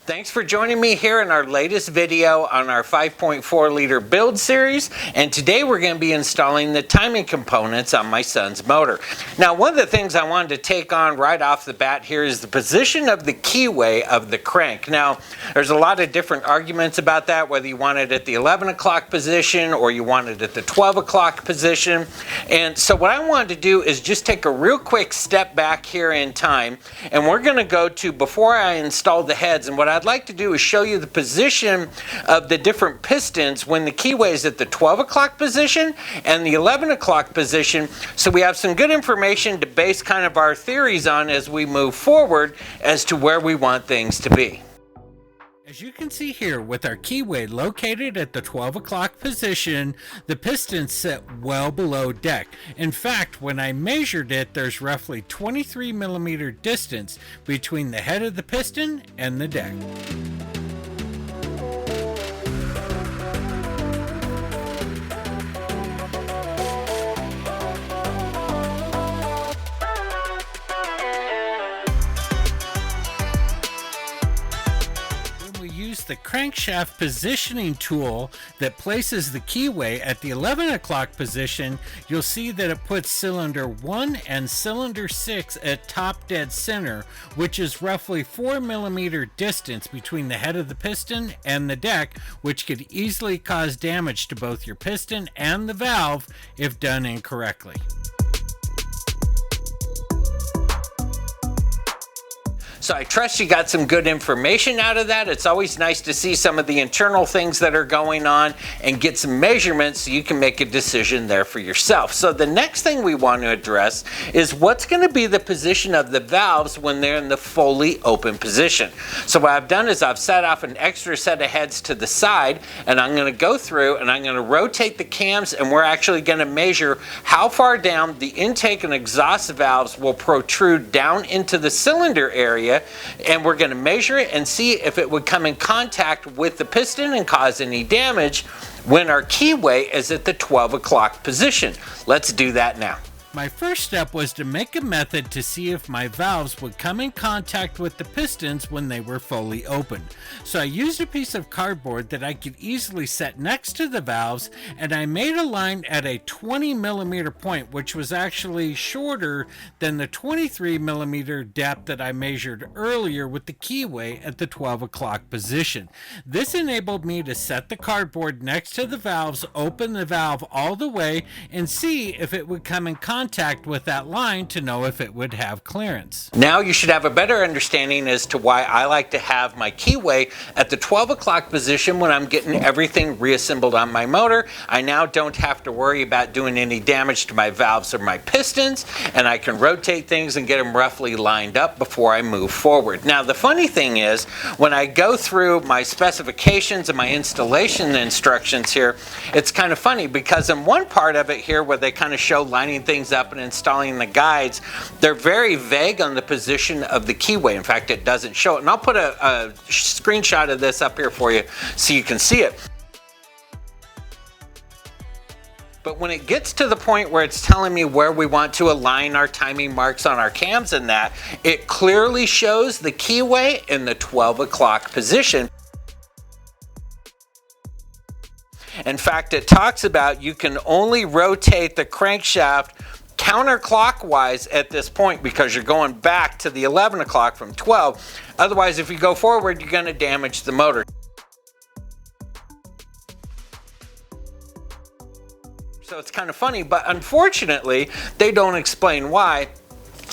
Thanks for joining me here in our latest video on our 5.4 liter build series, and today we're going to be installing the timing components on my son's motor. Now, one of the things I wanted to take on right off the bat here is the position of the keyway of the crank. Now, there's a lot of different arguments about that, whether you want it at the 11 o'clock position or you want it at the 12 o'clock position. And so what I wanted to do is just take a real quick step back here in time, and we're going to go to before I install the heads. And what I'd like to do is show you the position of the different pistons when the keyway is at the 12 o'clock position and the 11 o'clock position, so we have some good information to base kind of our theories on as we move forward as to where we want things to be. As you can see here, with our keyway located at the 12 o'clock position, the pistons sit well below deck. In fact, when I measured it, there's roughly 23 millimeter distance between the head of the piston and the deck. The crankshaft positioning tool that places the keyway at the 11 o'clock position, you'll see that it puts cylinder 1 and cylinder 6 at top dead center, which is roughly 4 millimeter distance between the head of the piston and the deck, which could easily cause damage to both your piston and the valve if done incorrectly. So I trust you got some good information out of that. It's always nice to see some of the internal things that are going on and get some measurements so you can make a decision there for yourself. So the next thing we want to address is what's going to be the position of the valves when they're in the fully open position. So what I've done is I've set off an extra set of heads to the side, and I'm going to go through and I'm going to rotate the cams, and we're actually going to measure how far down the intake and exhaust valves will protrude down into the cylinder area. And we're going to measure it and see if it would come in contact with the piston and cause any damage when our keyway is at the 12 o'clock position. Let's do that now. My first step was to make a method to see if my valves would come in contact with the pistons when they were fully open. So I used a piece of cardboard that I could easily set next to the valves, and I made a line at a 20 millimeter point, which was actually shorter than the 23 millimeter depth that I measured earlier with the keyway at the 12 o'clock position. This enabled me to set the cardboard next to the valves, open the valve all the way, and see if it would come in contact with that line to know if it would have clearance. Now you should have a better understanding as to why I like to have my keyway at the 12 o'clock position when I'm getting everything reassembled on my motor. I now don't have to worry about doing any damage to my valves or my pistons, and I can rotate things and get them roughly lined up before I move forward. Now the funny thing is, when I go through my specifications and my installation instructions here, it's kind of funny because in one part of it here where they kind of show lining things up and installing the guides, they're very vague on the position of the keyway. In fact, it doesn't show it. And I'll put a screenshot of this up here for you so you can see it. But when it gets to the point where it's telling me where we want to align our timing marks on our cams and that, it clearly shows the keyway in the 12 o'clock position. In fact, it talks about you can only rotate the crankshaft counterclockwise at this point because you're going back to the 11 o'clock from 12. Otherwise, if you go forward, you're going to damage the motor. So it's kind of funny, but unfortunately, they don't explain why.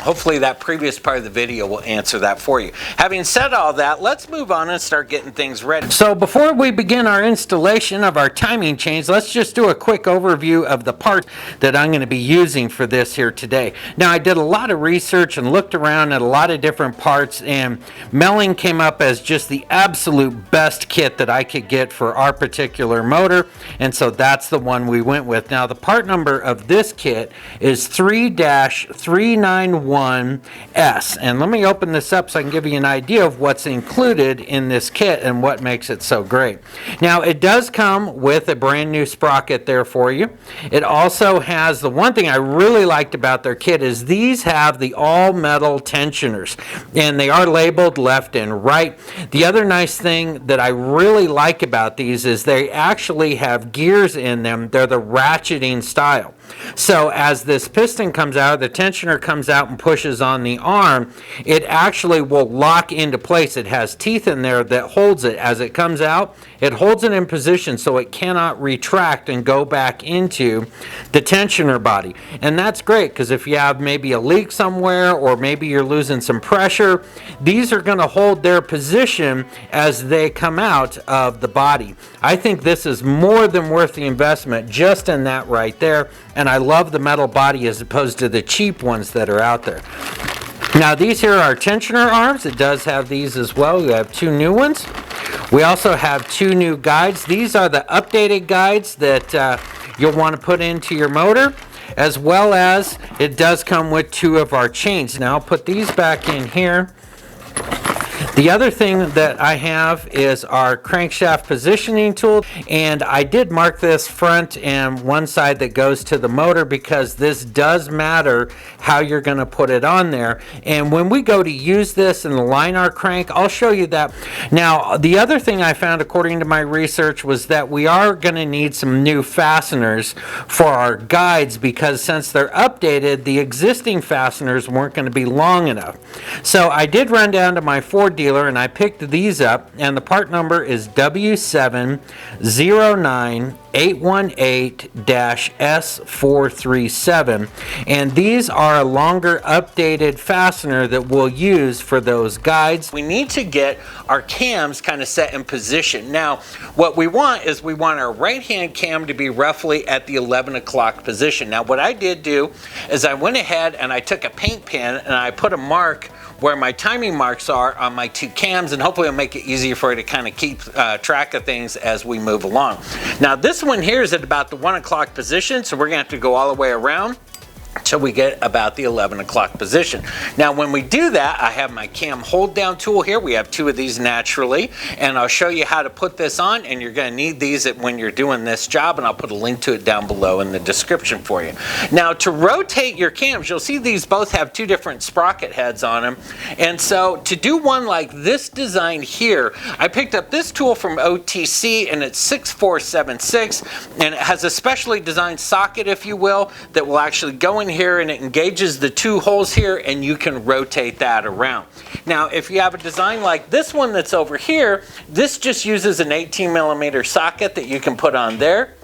Hopefully that previous part of the video will answer that for you. Having said all that, let's move on and start getting things ready. So before we begin our installation of our timing chains, let's just do a quick overview of the parts that I'm going to be using for this here today. Now, I did a lot of research and looked around at a lot of different parts, and Melling came up as just the absolute best kit that I could get for our particular motor, and so that's the one we went with. Now, the part number of this kit is 3-391 R1S. And let me open this up so I can give you an idea of what's included in this kit and what makes it so great. Now, it does come with a brand new sprocket there for you. It also has, the one thing I really liked about their kit is these have the all metal tensioners, and they are labeled left and right. The other nice thing that I really like about these is they actually have gears in them. They're the ratcheting style. So as this piston comes out, the tensioner comes out and pushes on the arm, it actually will lock into place. It has teeth in there that holds it. As it comes out, it holds it in position so it cannot retract and go back into the tensioner body. And that's great because if you have maybe a leak somewhere or maybe you're losing some pressure, these are going to hold their position as they come out of the body. I think this is more than worth the investment just in that right there. And I love the metal body as opposed to the cheap ones that are out there. Now these here are tensioner arms. It does have these as well. We have two new ones. We also have two new guides. These are the updated guides that you'll want to put into your motor, as well as it does come with two of our chains. Now I'll put these back in here. The other thing that I have is our crankshaft positioning tool, and I did mark this front and one side that goes to the motor because this does matter how you're going to put it on there. And when we go to use this and align our crank, I'll show you that. Now, the other thing I found according to my research was that we are going to need some new fasteners for our guides because since they're updated, the existing fasteners weren't going to be long enough. So I did run down to my Ford dealer and I picked these up, and the part number is W709818-S437, and these are a longer updated fastener that we'll use for those guides. We need to get our cams kind of set in position. Now what we want is we want our right hand cam to be roughly at the 11 o'clock position. Now what I did do is I went ahead and I took a paint pen and I put a mark where my timing marks are on my two cams, and hopefully it'll make it easier for you to kind of keep track of things as we move along. Now this one here is at about the 1 o'clock position, so we're gonna have to go all the way around till we get about the 11 o'clock position. Now when we do that, I have my cam hold down tool here. We have two of these naturally, and I'll show you how to put this on, and you're going to need these when you're doing this job, and I'll put a link to it down below in the description for you. Now to rotate your cams, you'll see these both have two different sprocket heads on them, and so to do one like this design here, I picked up this tool from OTC, and it's 6476, and it has a specially designed socket, if you will, that will actually go in here and it engages the two holes here, and you can rotate that around. Now if you have a design like this one that's over here, this just uses an 18mm socket that you can put on there,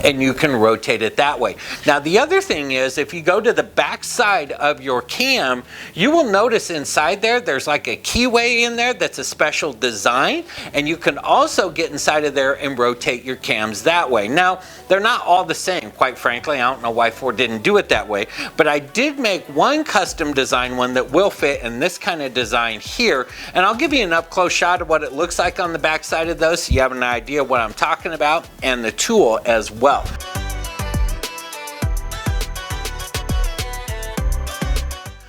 and you can rotate it that way. Now the other thing is, if you go to the back side of your cam, you will notice inside there, there's like a keyway in there that's a special design, and you can also get inside of there and rotate your cams that way. Now they're not all the same, quite frankly. I don't know why Ford didn't do it that way, but I did make one custom design one that will fit in this kind of design here, and I'll give you an up close shot of what it looks like on the back side of those so you have an idea what I'm talking about, and the tool as well.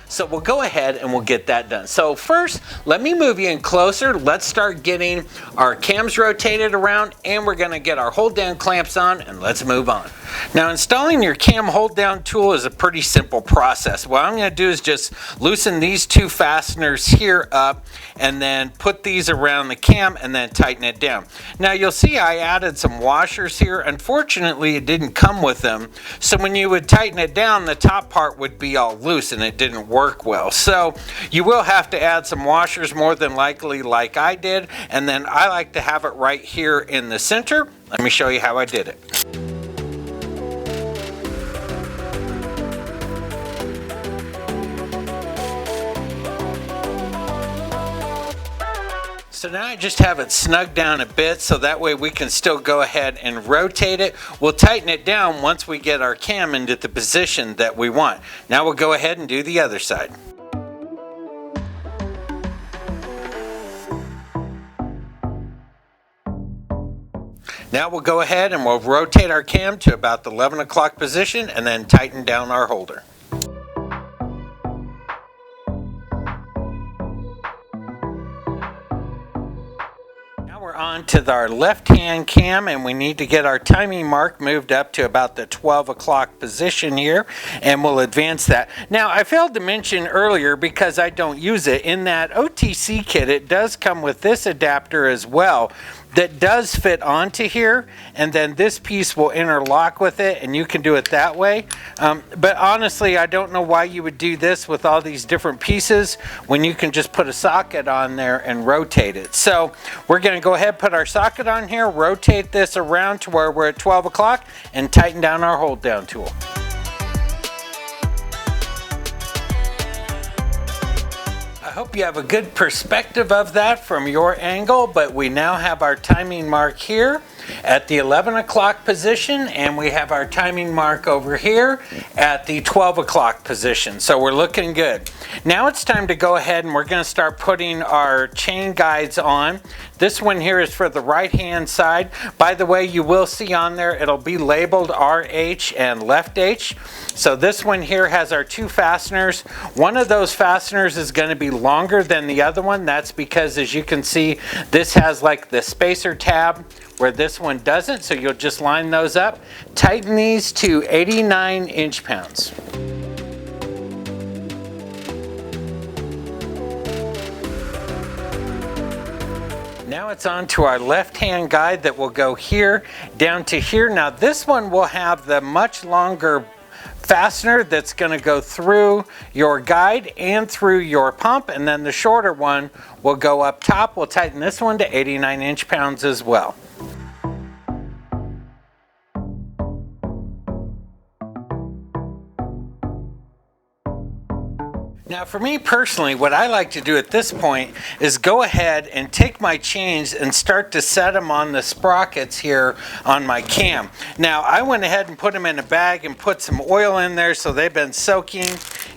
So we'll go ahead and we'll get that done. So first, let me move you in closer. Let's start getting our cams rotated around, and we're gonna get our hold down clamps on, and let's move on. Now installing your cam hold down tool is a pretty simple process. What I'm gonna do is just loosen these two fasteners here up, and then put these around the cam and then tighten it down. Now you'll see I added some washers here. Unfortunately, it didn't come with them. So when you would tighten it down, the top part would be all loose and it didn't work well. So you will have to add some washers more than likely like I did. And then I like to have it right here in the center. Let me show you how I did it. So now I just have it snug down a bit so that way we can still go ahead and rotate it. We'll tighten it down once we get our cam into the position that we want. Now we'll go ahead and do the other side. Now we'll go ahead and we'll rotate our cam to about the 11 o'clock position and then tighten down our holder. Now we're on to our left-hand cam, and we need to get our timing mark moved up to about the 12 o'clock position here, and we'll advance that. Now, I failed to mention earlier, because I don't use it, in that OTC kit, it does come with this adapter as well that does fit onto here, and then this piece will interlock with it, and you can do it that way. But honestly, I don't know why you would do this with all these different pieces when you can just put a socket on there and rotate it. So we're going to go ahead, put our socket on here, rotate this around to where we're at 12 o'clock, and tighten down our hold down tool. I hope you have a good perspective of that from your angle, but we now have our timing mark here at the 11 o'clock position, and we have our timing mark over here at the 12 o'clock position. So we're looking good. Now it's time to go ahead and we're going to start putting our chain guides on. This one here is for the right hand side. By the way, you will see on there it'll be labeled RH and left H. So this one here has our two fasteners. One of those fasteners is going to be longer than the other one. That's because, as you can see, this has like the spacer tab where this one doesn't. So you'll just line those up. Tighten these to 89 inch-pounds. Now it's on to our left-hand guide that will go here down to here. Now this one will have the much longer fastener that's going to go through your guide and through your pump, and then the shorter one will go up top. We'll tighten this one to 89 inch-pounds as well. Now for me personally, what I like to do at this point is go ahead and take my chains and start to set them on the sprockets here on my cam. Now I went ahead and put them in a bag and put some oil in there so they've been soaking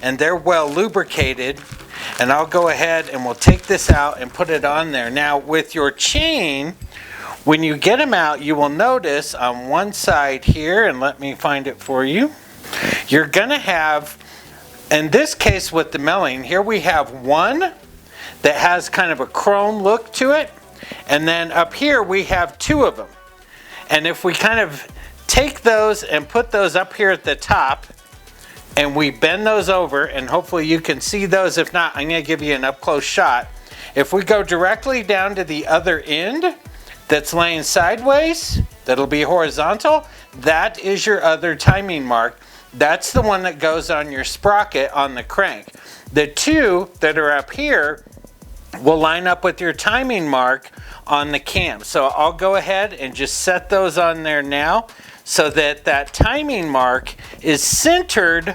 and they're well lubricated. And I'll go ahead and we'll take this out and put it on there. Now with your chain, when you get them out, you will notice on one side here, and let me find it for you, you're gonna have, in this case with the Melling, here we have one that has kind of a chrome look to it, and then up here we have two of them. And if we kind of take those and put those up here at the top, and we bend those over, and hopefully you can see those. If not, I'm going to give you an up-close shot. If we go directly down to the other end that's laying sideways, that'll be horizontal, that is your other timing mark. That's the one that goes on your sprocket on the crank. The two that are up here will line up with your timing mark on the cam. So I'll go ahead and just set those on there now so that that timing mark is centered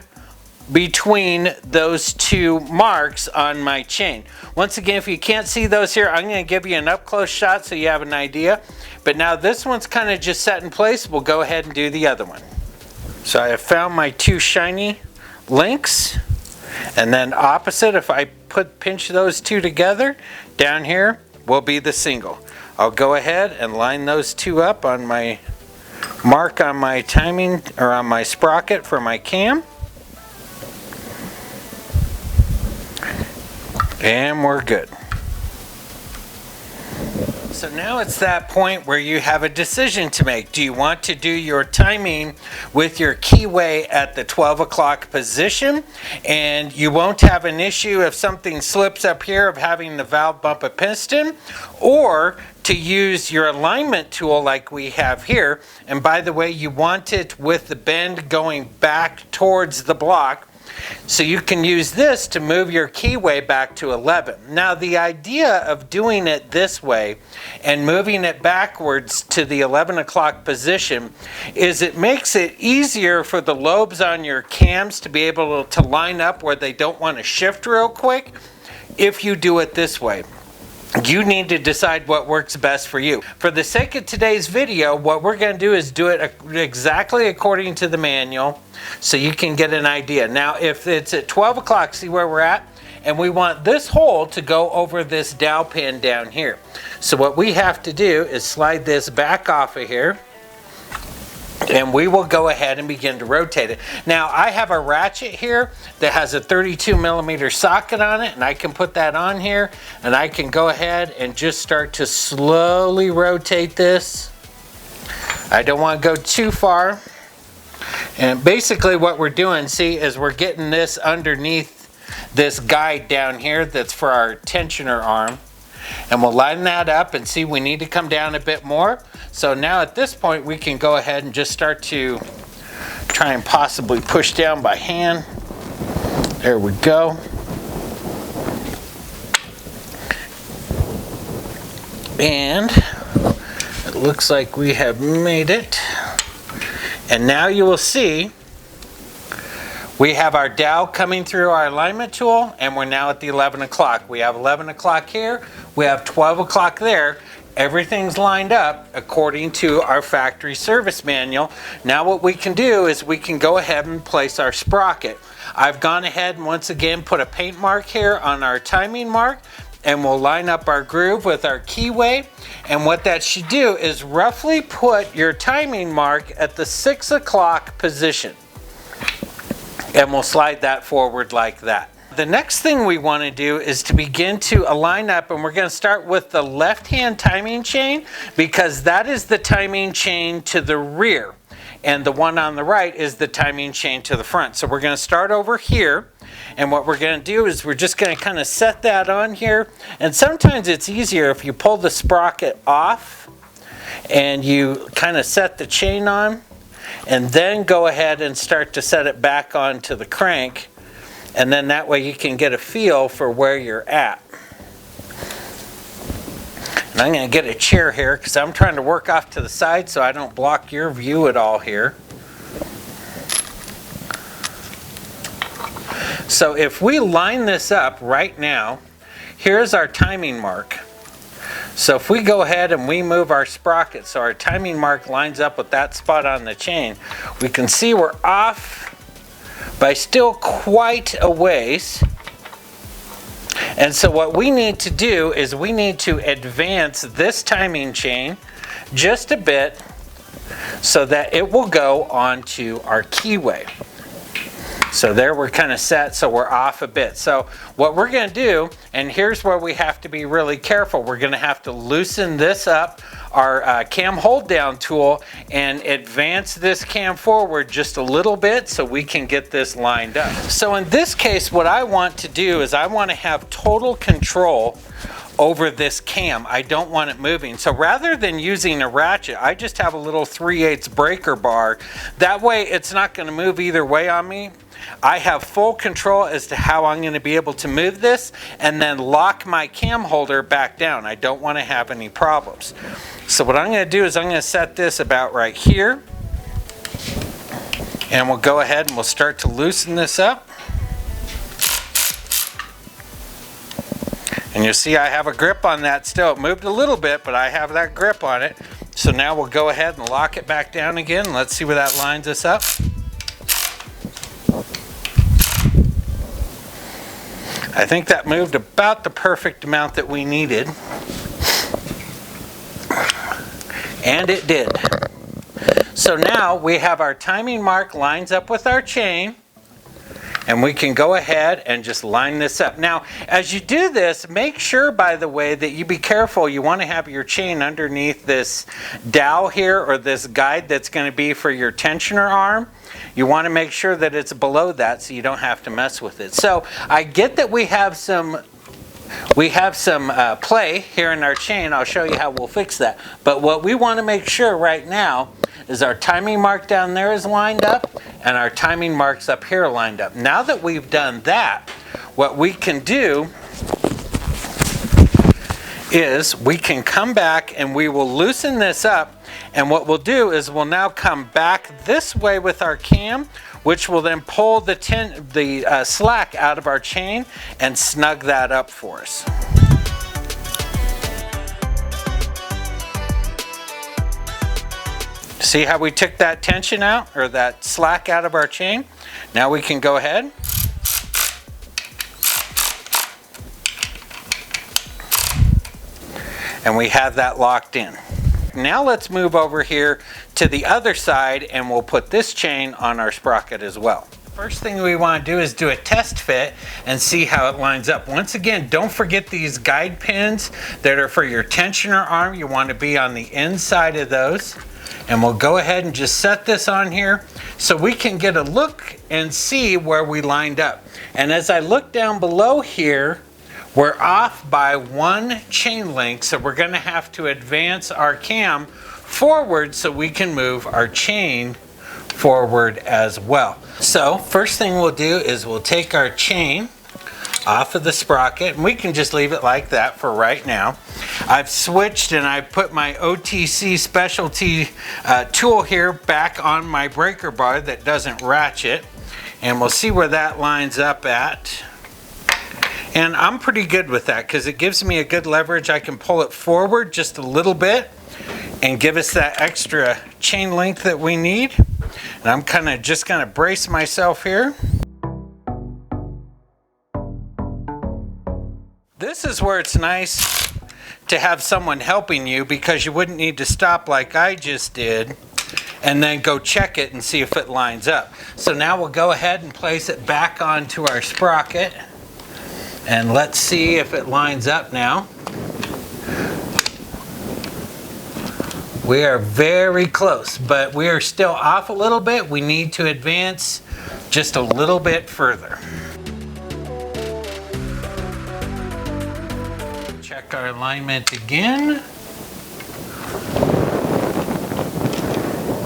between those two marks on my chain. Once again, if you can't see those here, I'm going to give you an up-close shot so you have an idea. But now this one's kind of just set in place. We'll go ahead and do the other one. So I have found my two shiny links, and then opposite, if I pinch those two together, down here will be the single. I'll go ahead and line those two up on my mark on my timing, or on my sprocket for my cam. And we're good. So now it's that point where you have a decision to make. Do you want to do your timing with your keyway at the 12 o'clock position, and you won't have an issue if something slips up here of having the valve bump a piston, or to use your alignment tool like we have here? And by the way, you want it with the bend going back towards the block, so you can use this to move your keyway back to 11. Now the idea of doing it this way and moving it backwards to the 11 o'clock position is it makes it easier for the lobes on your cams to be able to line up where they don't want to shift real quick if you do it this way. You need to decide what works best for you. For the sake of today's video, what we're going to do is do it exactly according to the manual so you can get an idea. Now, if it's at 12 o'clock, see where we're at? And we want this hole to go over this dowel pin down here. So what we have to do is slide this back off of here. And we will go ahead and begin to rotate it. Now I have a ratchet here that has a 32mm socket on it, and I can put that on here and I can go ahead and just start to slowly rotate this. I don't want to go too far. And basically what we're doing, see, is we're getting this underneath this guide down here that's for our tensioner arm. And we'll line that up and see we need to come down a bit more. So now at this point we can go ahead and just start to try and possibly push down by hand. There we go. And it looks like we have made it. And now you will see we have our dowel coming through our alignment tool, and we're now at the 11 o'clock. We have 11 o'clock here, we have 12 o'clock there. Everything's lined up according to our factory service manual. Now what we can do is we can go ahead and place our sprocket. I've gone ahead and once again put a paint mark here on our timing mark, and we'll line up our groove with our keyway. And what that should do is roughly put your timing mark at the 6 o'clock position. And we'll slide that forward like that. The next thing we want to do is to begin to align up, and we're going to start with the left-hand timing chain because that is the timing chain to the rear, and the one on the right is the timing chain to the front. So we're going to start over here, and what we're going to do is we're just going to kind of set that on here. And sometimes it's easier if you pull the sprocket off and you kind of set the chain on, and then go ahead and start to set it back onto the crank, and then that way you can get a feel for where you're at. And I'm going to get a chair here because I'm trying to work off to the side so I don't block your view at all here. So if we line this up right now, here's our timing mark. So if we go ahead and we move our sprocket so our timing mark lines up with that spot on the chain, we can see we're off by still quite a ways. And so what we need to do is we need to advance this timing chain just a bit so that it will go onto our keyway. So there we're kind of set, so we're off a bit. So what we're going to do, and here's where we have to be really careful, we're going to have to loosen this up, our cam hold down tool, and advance this cam forward just a little bit so we can get this lined up. So in this case, what I want to do is I want to have total control over this cam. I don't want it moving. So rather than using a ratchet, I just have a little 3/8 breaker bar. That way it's not going to move either way on me. I have full control as to how I'm going to be able to move this and then lock my cam holder back down. I don't want to have any problems. So what I'm going to do is I'm going to set this about right here, and we'll go ahead and we'll start to loosen this up. And you'll see I have a grip on that still. It moved a little bit, but I have that grip on it. So now we'll go ahead and lock it back down again. Let's see where that lines us up. I think that moved about the perfect amount that we needed. And it did. So now we have our timing mark lines up with our chain, and we can go ahead and just line this up. Now, as you do this, make sure, by the way, that you be careful. You want to have your chain underneath this dowel here, or this guide that's going to be for your tensioner arm. You want to make sure that it's below that so you don't have to mess with it. So I get that we have some play here in our chain. I'll show you how we'll fix that. But what we want to make sure right now is our timing mark down there is lined up and our timing marks up here are lined up. Now that we've done that, what we can do is we can come back and we will loosen this up, and what we'll do is we'll now come back this way with our cam, which will then pull the slack out of our chain and snug that up for us. See how we took that tension out, or that slack out of our chain? Now we can go ahead and we have that locked in. correct. Now let's move over here to the other side and we'll put this chain on our sprocket as well. First thing we want to do is do a test fit and see how it lines up. Once again, don't forget these guide pins that are for your tensioner arm. You want to be on the inside of those. And we'll go ahead and just set this on here so we can get a look and see where we lined up. And as I look down below here, we're off by 1 chain length, so we're going to have to advance our cam forward so we can move our chain forward as well. So first thing we'll do is we'll take our chain off of the sprocket, and we can just leave it like that for right now. I've switched and I put my OTC specialty tool here back on my breaker bar that doesn't ratchet, and we'll see where that lines up at. And I'm pretty good with that because it gives me a good leverage. I can pull it forward just a little bit and give us that extra chain length that we need. And I'm kind of just going to brace myself here. This is where it's nice to have someone helping you, because you wouldn't need to stop like I just did and then go check it and see if it lines up. So now we'll go ahead and place it back onto our sprocket, and let's see if it lines up now. We are very close, but we are still off a little bit. We need to advance just a little bit further. Check our alignment again.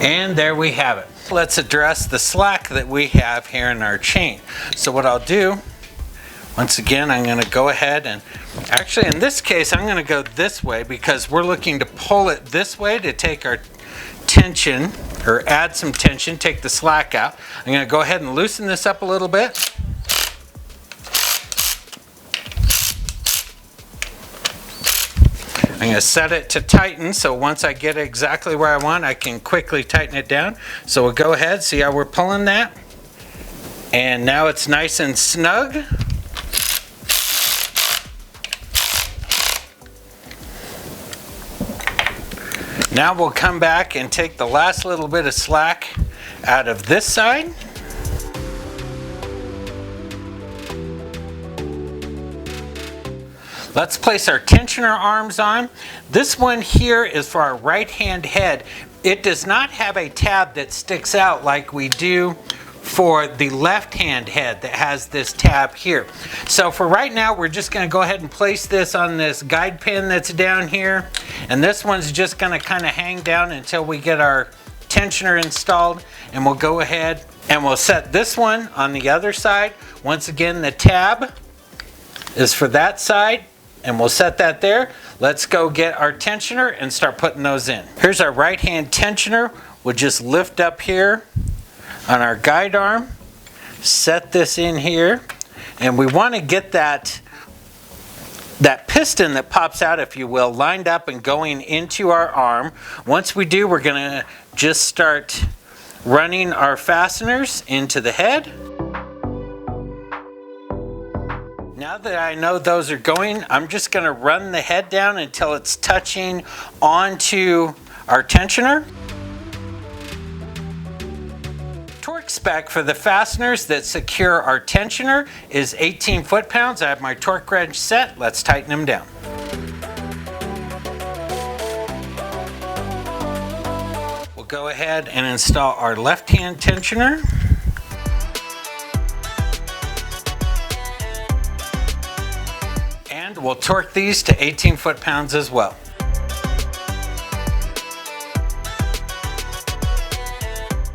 And there we have it. Let's address the slack that we have here in our chain. So what I'll do, once again, I'm going to go ahead and, actually in this case, I'm going to go this way because we're looking to pull it this way to take our tension, or add some tension, take the slack out. I'm going to go ahead and loosen this up a little bit. I'm going to set it to tighten, so once I get it exactly where I want, I can quickly tighten it down. So we'll go ahead, see how we're pulling that. And now it's nice and snug. Now we'll come back and take the last little bit of slack out of this side. Let's place our tensioner arms on. This one here is for our right hand head. It does not have a tab that sticks out like we do for the left hand head that has this tab here. So for right now, we're just going to go ahead and place this on this guide pin that's down here. And this one's just going to kind of hang down until we get our tensioner installed. And we'll go ahead and we'll set this one on the other side. Once again, the tab is for that side, and we'll set that there. Let's go get our tensioner and start putting those in. Here's our right hand tensioner. We'll just lift up here on our guide arm, set this in here, and we want to get that piston that pops out, if you will, lined up and going into our arm. Once we do, we're going to just start running our fasteners into the head. Now that I know those are going, I'm just going to run the head down until it's touching onto our tensioner. Torque spec for the fasteners that secure our tensioner is 18 foot-pounds. I have my torque wrench set. Let's tighten them down. We'll go ahead and install our left-hand tensioner. And we'll torque these to 18 foot-pounds as well.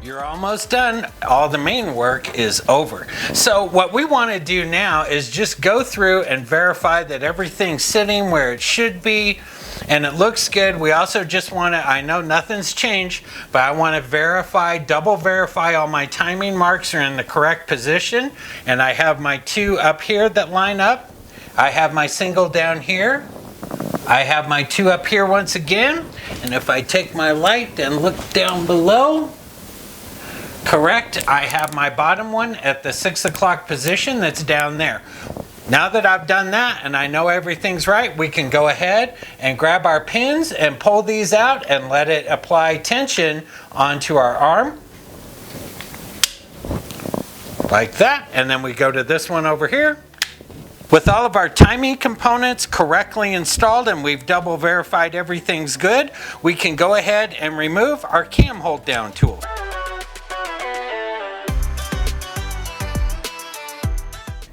You're almost done. All the main work is over. So what we want to do now is just go through and verify that everything's sitting where it should be and it looks good. We also just want to, I know nothing's changed, but I want to verify, double verify all my timing marks are in the correct position. And I have my two up here that line up. I have my single down here. I have my two up here once again. And if I take my light and look down below, correct, I have my bottom one at the 6 o'clock position that's down there. Now that I've done that and I know everything's right, we can go ahead and grab our pins and pull these out and let it apply tension onto our arm. Like that. And then we go to this one over here. With all of our timing components correctly installed and we've double verified everything's good, we can go ahead and remove our cam hold down tool.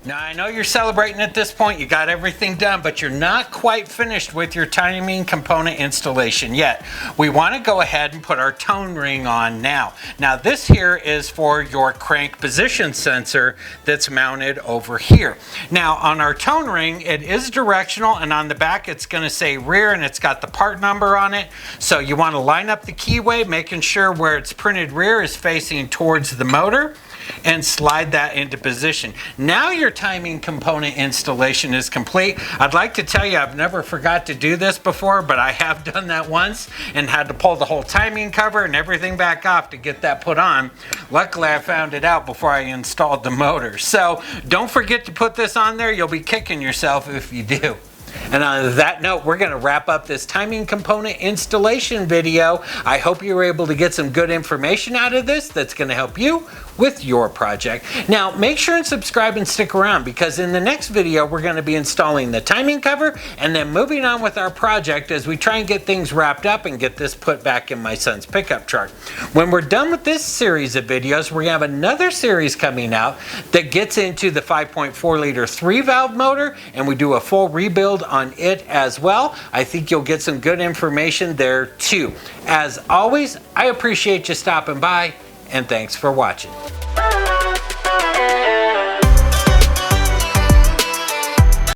Now I know you're celebrating at this point, you got everything done, but you're not quite finished with your timing component installation yet. We want to go ahead and put our tone ring on now. Now this here is for your crank position sensor that's mounted over here. Now on our tone ring, it is directional, and on the back it's going to say rear and it's got the part number on it. So you want to line up the keyway, making sure where it's printed rear is facing towards the motor, and slide that into position. Now your timing component installation is complete. I'd like to tell you I've never forgot to do this before, but I have done that once and had to pull the whole timing cover and everything back off to get that put on. Luckily I found it out before I installed the motor. So don't forget to put this on there. You'll be kicking yourself if you do. And on that note, we're going to wrap up this timing component installation video. I hope you were able to get some good information out of this that's going to help you with your project. Now, make sure and subscribe and stick around, because in the next video, we're going to be installing the timing cover and then moving on with our project as we try and get things wrapped up and get this put back in my son's pickup truck. When we're done with this series of videos, we're going to have another series coming out that gets into the 5.4 liter 3-valve motor, and we do a full rebuild on it as well. I think you'll get some good information there too. As always, I appreciate you stopping by, and thanks for watching.